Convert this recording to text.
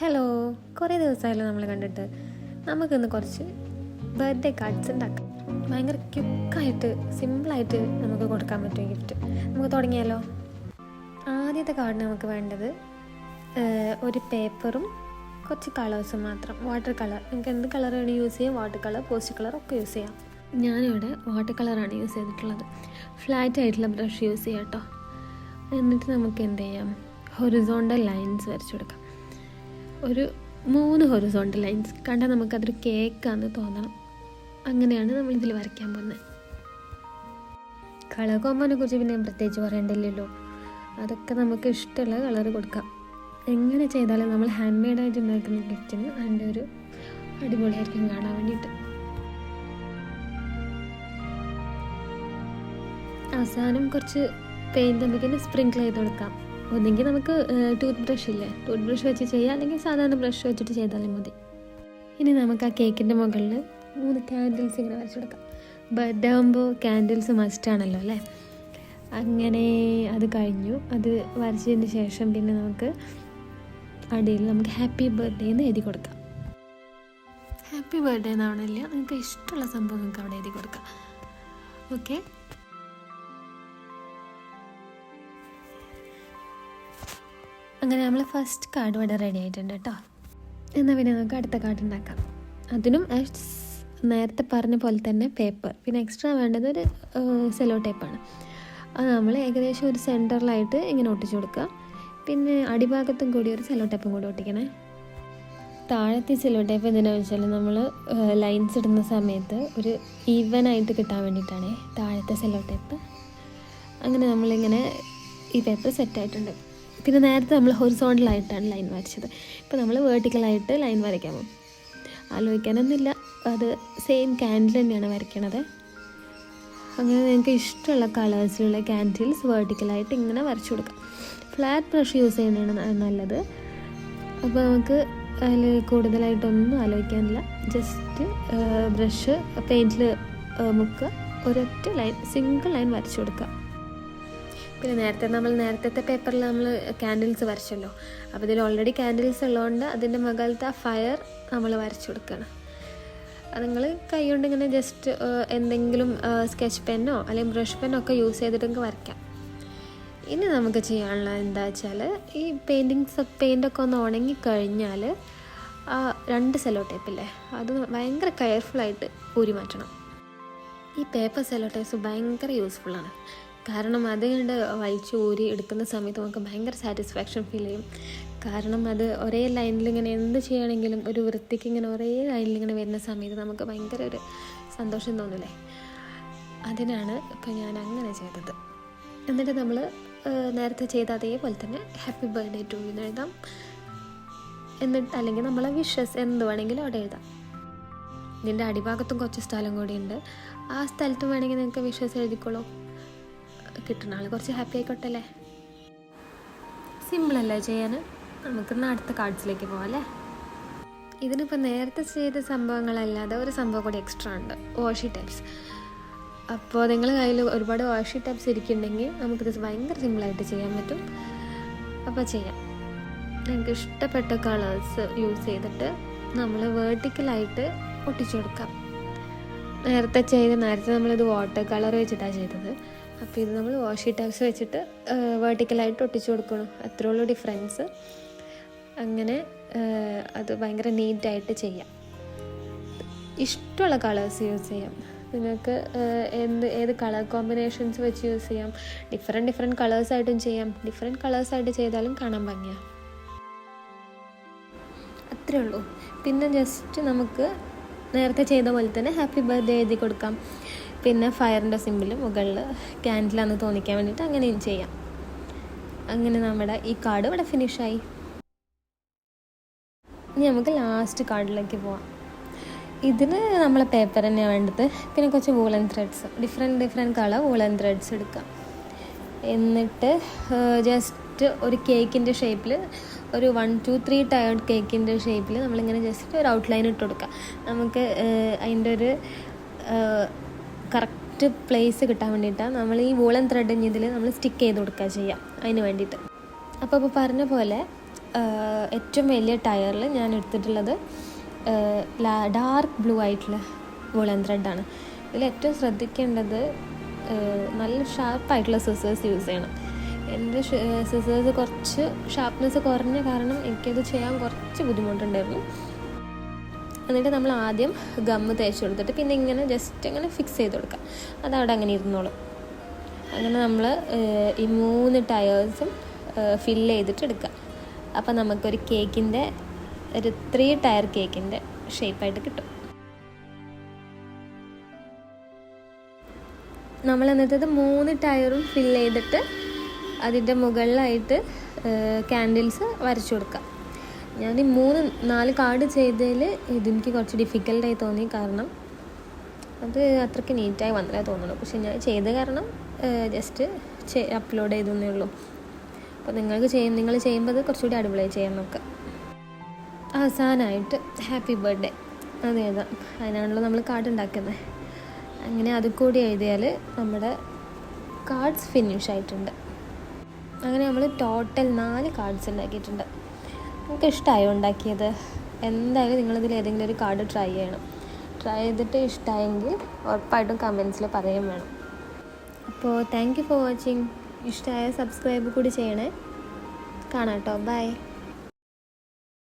Hello, കുറേ ദിവസമായല്ലോ നമ്മൾ കണ്ടിട്ട്. നമുക്കിന്ന് കുറച്ച് ബർത്ത്ഡേ കാർഡ്സ് ഉണ്ടാക്കാം. ഭയങ്കര ക്വിക്കായിട്ട് സിമ്പിളായിട്ട് നമുക്ക് കൊടുക്കാൻ പറ്റും ഗിഫ്റ്റ്. നമുക്ക് തുടങ്ങിയാലോ? ആദ്യത്തെ കാർഡിന് നമുക്ക് വേണ്ടത് ഒരു പേപ്പറും കുറച്ച് കളേഴ്സും മാത്രം. വാട്ടർ കളർ, നിങ്ങൾക്ക് എന്ത് കളർ വേണമെങ്കിൽ യൂസ് ചെയ്യാം. വാട്ടർ കളർ, പോസ്റ്റ് കളർ ഒക്കെ യൂസ് ചെയ്യാം. ഞാനിവിടെ വാട്ടർ കളറാണ് യൂസ് ചെയ്തിട്ടുള്ളത്. ഫ്ലാറ്റ് ആയിട്ടുള്ള ബ്രഷ് യൂസ് ചെയ്യാം കേട്ടോ. എന്നിട്ട് നമുക്ക് എന്ത് ചെയ്യാം, ഹൊറിസോണ്ടൽ ലൈൻസ് വരച്ചു കൊടുക്കാം. ഒരു 3 ഹൊറിസോണ്ടൽ ലൈൻസ് കണ്ടാൽ നമുക്കതൊരു കേക്കാന്ന് തോന്നണം. അങ്ങനെയാണ് നമ്മളിതിൽ വരയ്ക്കാൻ പോകുന്നത്. കളർ കോമ്പോനെ കുറിച്ച് പിന്നെ പ്രത്യേകിച്ച് പറയണ്ടില്ലല്ലോ. അതൊക്കെ നമുക്ക് ഇഷ്ടമുള്ള കളർ കൊടുക്കാം. എങ്ങനെ ചെയ്താലും നമ്മൾ ഹാൻഡ് മെയ്ഡായിട്ട് ഉണ്ടാക്കുന്ന ഗിഫ്റ്റിന് അതിൻ്റെ ഒരു അടിപൊളിയായിരിക്കും കാണാൻ വേണ്ടിയിട്ട്. അവസാനം കുറച്ച് പെയിൻറ്റ് നമുക്കിന് സ്പ്രിങ്കിൾ ചെയ്ത് കൊടുക്കാം. ഒന്നെങ്കിൽ നമുക്ക് ടൂത്ത് ബ്രഷ് ഇല്ലേ, ടൂത്ത് ബ്രഷ് വെച്ച് ചെയ്യാം, അല്ലെങ്കിൽ സാധാരണ ബ്രഷ് വെച്ചിട്ട് ചെയ്താലും മതി. ഇനി നമുക്ക് ആ കേക്കിൻ്റെ മുകളിൽ 3 ക്യാൻഡിൽസ് ഇങ്ങനെ വരച്ചെടുക്കാം. ബർത്ത്ഡേ ആകുമ്പോൾ ക്യാൻഡിൽസ് മസ്റ്റാണല്ലോ അല്ലേ. അങ്ങനെ അത് കഴിഞ്ഞു. അത് വരച്ചതിന് ശേഷം പിന്നെ നമുക്ക് അടിയിൽ നമുക്ക് ഹാപ്പി ബർത്ത്ഡേ എന്ന് എഴുതി കൊടുക്കാം. ഹാപ്പി ബർത്ത്ഡേ എന്നാവണില്ല, നിങ്ങൾക്ക് ഇഷ്ടമുള്ള സംഭവം നിങ്ങൾക്ക് അവിടെ എഴുതി കൊടുക്കാം. ഓക്കെ, അങ്ങനെ നമ്മൾ ഫസ്റ്റ് കാർഡ് ഇവിടെ റെഡി ആയിട്ടുണ്ട് കേട്ടോ. എന്നാൽ പിന്നെ നമുക്ക് അടുത്ത കാർഡ് ഉണ്ടാക്കാം. അതിനും നേരത്തെ പറഞ്ഞ പോലെ തന്നെ പേപ്പർ, പിന്നെ എക്സ്ട്രാ വേണ്ടത് ഒരു സെല്ലോ ടേപ്പാണ്. അത് നമ്മൾ ഏകദേശം ഒരു സെൻറ്ററിലായിട്ട് ഇങ്ങനെ ഒട്ടിച്ചു കൊടുക്കുക. പിന്നെ അടിഭാഗത്തും കൂടി ഒരു സെല്ലോ ടേപ്പും കൂടി ഒട്ടിക്കണേ. താഴത്തെ സെല്ലോ ടേപ്പ് എന്തിനാണെന്ന് വെച്ചാൽ നമ്മൾ ലൈൻസ് ഇടുന്ന സമയത്ത് ഒരു ഈവനായിട്ട് കിട്ടാൻ വേണ്ടിയിട്ടാണ് താഴത്തെ സെല്ലോ ടേപ്പ്. അങ്ങനെ നമ്മളിങ്ങനെ ഈ പേപ്പർ സെറ്റായിട്ടുണ്ട്. പിന്നെ നേരത്തെ നമ്മൾ ഹൊറിസോണ്ടലായിട്ടാണ് ലൈൻ വരച്ചത്. ഇപ്പോൾ നമ്മൾ വേർട്ടിക്കലായിട്ട് ലൈൻ വരയ്ക്കാൻ പോകും. ആലോചിക്കാനൊന്നുമില്ല, അത് സെയിം ക്യാൻഡിൽ തന്നെയാണ് വരയ്ക്കണത്. അങ്ങനെ നിങ്ങൾക്ക് ഇഷ്ടമുള്ള കളേഴ്സിലുള്ള ക്യാൻഡിൽസ് വേർട്ടിക്കലായിട്ട് ഇങ്ങനെ വരച്ചു കൊടുക്കാം. ഫ്ലാറ്റ് ബ്രഷ് യൂസ് ചെയ്യുന്നതാണ് നല്ലത്. അപ്പോൾ നമുക്ക് അതിൽ കൂടുതലായിട്ടൊന്നും ആലോചിക്കാനില്ല. ജസ്റ്റ് ബ്രഷ് പെയിൻറ്റിൽ മുക്കുക, ഒരൊറ്റ ലൈൻ, സിംഗിൾ ലൈൻ വരച്ചു കൊടുക്കുക. പിന്നെ നേരത്തെ പേപ്പറിൽ നമ്മൾ ക്യാൻഡിൽസ് വരച്ചല്ലോ. അപ്പോൾ ഇതിൽ ഓൾറെഡി ക്യാൻഡിൽസ് ഉള്ളതുകൊണ്ട് അതിൻ്റെ മുകളിലത്തെ ആ ഫയർ നമ്മൾ വരച്ചു കൊടുക്കണം. അത് നിങ്ങൾ കൈ കൊണ്ട് ഇങ്ങനെ ജസ്റ്റ് എന്തെങ്കിലും സ്കെച്ച് പെന്നോ അല്ലെങ്കിൽ ബ്രഷ് പെന്നോ ഒക്കെ യൂസ് ചെയ്തിട്ട് നിങ്ങൾക്ക് വരയ്ക്കാം. ഇനി നമുക്ക് ചെയ്യാനുള്ള എന്താ വെച്ചാൽ, ഈ പെയിൻ്റൊക്കെ ഒന്ന് ഉണങ്ങിക്കഴിഞ്ഞാൽ ആ 2 സെല്ലോ ടേപ്പില്ലേ, അത് ഭയങ്കര കെയർഫുള്ളായിട്ട് ഊരി മാറ്റണം. ഈ പേപ്പർ സെല്ലോ ടേപ്പ്സ് ഭയങ്കര യൂസ്ഫുള്ളാണ്. കാരണം അത് കണ്ട് വലിച്ച് ഊരി എടുക്കുന്ന സമയത്ത് നമുക്ക് ഭയങ്കര സാറ്റിസ്ഫാക്ഷൻ ഫീൽ ചെയ്യും. കാരണം അത് ഒരേ ലൈനിൽ ഇങ്ങനെ എന്ത് ചെയ്യുകയാണെങ്കിലും ഒരു വൃത്തിക്ക് ഇങ്ങനെ ഒരേ ലൈനിൽ ഇങ്ങനെ വരുന്ന സമയത്ത് നമുക്ക് ഭയങ്കര ഒരു സന്തോഷം തോന്നില്ലേ. അതിനാണ് ഇപ്പോൾ ഞാൻ അങ്ങനെ ചെയ്തത്. എന്നിട്ട് നമ്മൾ നേരത്തെ ചെയ്ത അതേപോലെ തന്നെ ഹാപ്പി ബർത്ത്ഡേ ടു എന്ന് എഴുതാം. എന്നിട്ട് അല്ലെങ്കിൽ നമ്മളെ വിഷസ് എന്ത് വേണമെങ്കിലും അവിടെ എഴുതാം. ഇതിൻ്റെ അടിഭാഗത്തും കുറച്ച് സ്ഥലം കൂടിയുണ്ട്. ആ സ്ഥലത്തും വേണമെങ്കിൽ നിങ്ങൾക്ക് വിഷസ് എഴുതിക്കോളൂ. കിട്ടുന്ന ആൾ കുറച്ച് ഹാപ്പി ആയിക്കോട്ടെ അല്ലേ. സിമ്പിളല്ലേ ചെയ്യാൻ. നമുക്കിന്ന് അടുത്ത കാർഡ്സിലേക്ക് പോകാം അല്ലേ. ഇതിനിപ്പോൾ നേരത്തെ ചെയ്ത സംഭവങ്ങളല്ലാതെ ഒരു സംഭവം കൂടി എക്സ്ട്രാ ഉണ്ട്, വാഷി ടൈപ്സ്. അപ്പോൾ നിങ്ങളുടെ കയ്യിൽ ഒരുപാട് വാഷി ടൈപ്സ് ഇരിക്കുന്നുണ്ടെങ്കിൽ നമുക്കിത് ഭയങ്കര സിമ്പിളായിട്ട് ചെയ്യാൻ പറ്റും. അപ്പോൾ ചെയ്യാം. നിങ്ങൾക്ക് ഇഷ്ടപ്പെട്ട കളേഴ്സ് യൂസ് ചെയ്തിട്ട് നമ്മൾ വേർട്ടിക്കലായിട്ട് ഒട്ടിച്ചു കൊടുക്കാം. നേരത്തെ നമ്മളിത് വാട്ടർ കളർ വെച്ചിട്ടാണ് ചെയ്തത്. അപ്പോൾ ഇത് നമ്മൾ വാഷി ടൈപ്സ് വെച്ചിട്ട് വേർട്ടിക്കലായിട്ട് ഒട്ടിച്ചു കൊടുക്കണം. അത്രേ ഉള്ളൂ ഡിഫറൻസ്. അങ്ങനെ അത് ഭയങ്കര നീറ്റായിട്ട് ചെയ്യാം. ഇഷ്ടമുള്ള കളേഴ്സ് യൂസ് ചെയ്യാം. നിങ്ങൾക്ക് ഏത് കളർ കോമ്പിനേഷൻസ് വെച്ച് യൂസ് ചെയ്യാം. ഡിഫറെൻറ്റ് കളേഴ്സായിട്ടും ചെയ്യാം. ഡിഫറെൻറ്റ് കളേഴ്സായിട്ട് ചെയ്താലും കാണാൻ ഭംഗിയാണ്. അത്രേ ഉള്ളൂ. പിന്നെ ജസ്റ്റ് നമുക്ക് നേരത്തെ ചെയ്ത പോലെ തന്നെ ഹാപ്പി ബർത്ത്ഡേ എഴുതി കൊടുക്കാം. പിന്നെ ഫയറിൻ്റെ സിമ്പിൾ മുകളിൽ ക്യാൻഡിലാന്ന് തോന്നിക്കാൻ വേണ്ടിയിട്ട് അങ്ങനെയും ചെയ്യാം. അങ്ങനെ നമ്മുടെ ഈ കാർഡ് ഇവിടെ ഫിനിഷായി. ഇനി നമുക്ക് ലാസ്റ്റ് കാർഡിലേക്ക് പോവാം. ഇതിന് നമ്മളെ പേപ്പർ തന്നെയാണ് വേണ്ടത്. പിന്നെ കുറച്ച് woollen threads, different colour woollen threads എടുക്കാം. എന്നിട്ട് ജസ്റ്റ് ഒരു കേക്കിൻ്റെ ഷേപ്പിൽ, ഒരു 1, 2, 3 ടയേർഡ് കേക്കിൻ്റെ ഷേപ്പിൽ നമ്മളിങ്ങനെ ജസ്റ്റ് ഒരു ഔട്ട്ലൈൻ ഇട്ട് കൊടുക്കാം. നമുക്ക് അതിൻ്റെ ഒരു കറക്റ്റ് പ്ലേസ് കിട്ടാൻ വേണ്ടിയിട്ടാണ് നമ്മൾ ഈ വൂളൻ ത്രെഡ് ഇതിൽ നമ്മൾ സ്റ്റിക്ക് ചെയ്ത് കൊടുക്കുക ചെയ്യാം അതിന് വേണ്ടിയിട്ട്. അപ്പോൾ പറഞ്ഞ പോലെ ഏറ്റവും വലിയ ടയറിൽ ഞാൻ എടുത്തിട്ടുള്ളത് ഡാർക്ക് ബ്ലൂ ആയിട്ടുള്ള വൂളൻ ത്രെഡാണ്. ഇതിൽ ഏറ്റവും ശ്രദ്ധിക്കേണ്ടത് നല്ല ഷാർപ്പായിട്ടുള്ള സിസേഴ്സ് യൂസ് ചെയ്യണം. എൻ്റെ സിസേഴ്സ് കുറച്ച് ഷാർപ്നെസ് കുറഞ്ഞ കാരണം എനിക്കത് ചെയ്യാൻ കുറച്ച് ബുദ്ധിമുട്ടുണ്ടായിരുന്നു. എന്നിട്ട് നമ്മൾ ആദ്യം ഗമ്മ് തേച്ച് കൊടുത്തിട്ട് പിന്നെ ഇങ്ങനെ ജസ്റ്റ് ഇങ്ങനെ ഫിക്സ് ചെയ്ത് കൊടുക്കുക. അതവിടെ അങ്ങനെ ഇരുന്നോളും. അങ്ങനെ നമ്മൾ ഈ 3 ടയേഴ്സും ഫില്ല് ചെയ്തിട്ട് എടുക്കുക. അപ്പോൾ നമുക്കൊരു കേക്കിൻ്റെ ഒരു 3 ടയർ കേക്കിൻ്റെ ഷേപ്പായിട്ട് കിട്ടും. നമ്മൾ എന്നിട്ടത് 3 ടയറും ഫില്ല് ചെയ്തിട്ട് അതിൻ്റെ മുകളിലായിട്ട് ക്യാൻഡിൽസ് വരച്ചു കൊടുക്കുക. ഞാൻ ഈ 3-4 കാർഡ് ചെയ്തതിൽ ഇതെനിക്ക് കുറച്ച് ഡിഫിക്കൽട്ടായി തോന്നി. കാരണം അത് അത്രയ്ക്ക് നീറ്റായി വന്നില്ല തോന്നുന്നു. പക്ഷെ ഞാൻ ചെയ്ത കാരണം ജസ്റ്റ് അപ്ലോഡ് ചെയ്തേ ഉള്ളൂ. അപ്പോൾ നിങ്ങൾ ചെയ്യുമ്പോൾ അത് കുറച്ചുകൂടി അടിപൊളിയായി ചെയ്യാൻ നോക്കുക. അവസാനമായിട്ട് ഹാപ്പി ബർത്ത്ഡേ അതേതാ, അതിനാണല്ലോ നമ്മൾ കാർഡ് ഉണ്ടാക്കുന്നത്. അങ്ങനെ അത് കൂടി എഴുതിയാൽ നമ്മുടെ കാർഡ്സ് ഫിനിഷ് ആയിട്ടുണ്ട്. അങ്ങനെ നമ്മൾ ടോട്ടൽ 4 കാർഡ്സ് ഉണ്ടാക്കിയിട്ടുണ്ട്. നിങ്ങൾക്ക് ഇഷ്ടമായോ ഉണ്ടാക്കിയത്? എന്തായാലും നിങ്ങളിതിൽ ഏതെങ്കിലും ഒരു കാർഡ് ട്രൈ ചെയ്യണം. ട്രൈ ചെയ്തിട്ട് ഇഷ്ടമായെങ്കിൽ ഉറപ്പായിട്ടും കമൻസിൽ പറയുകയും വേണം. അപ്പോൾ താങ്ക് യു ഫോർ വാച്ചിങ്. ഇഷ്ടമായ സബ്സ്ക്രൈബ് കൂടി ചെയ്യണേ. കാണാം കേട്ടോ. ബൈ.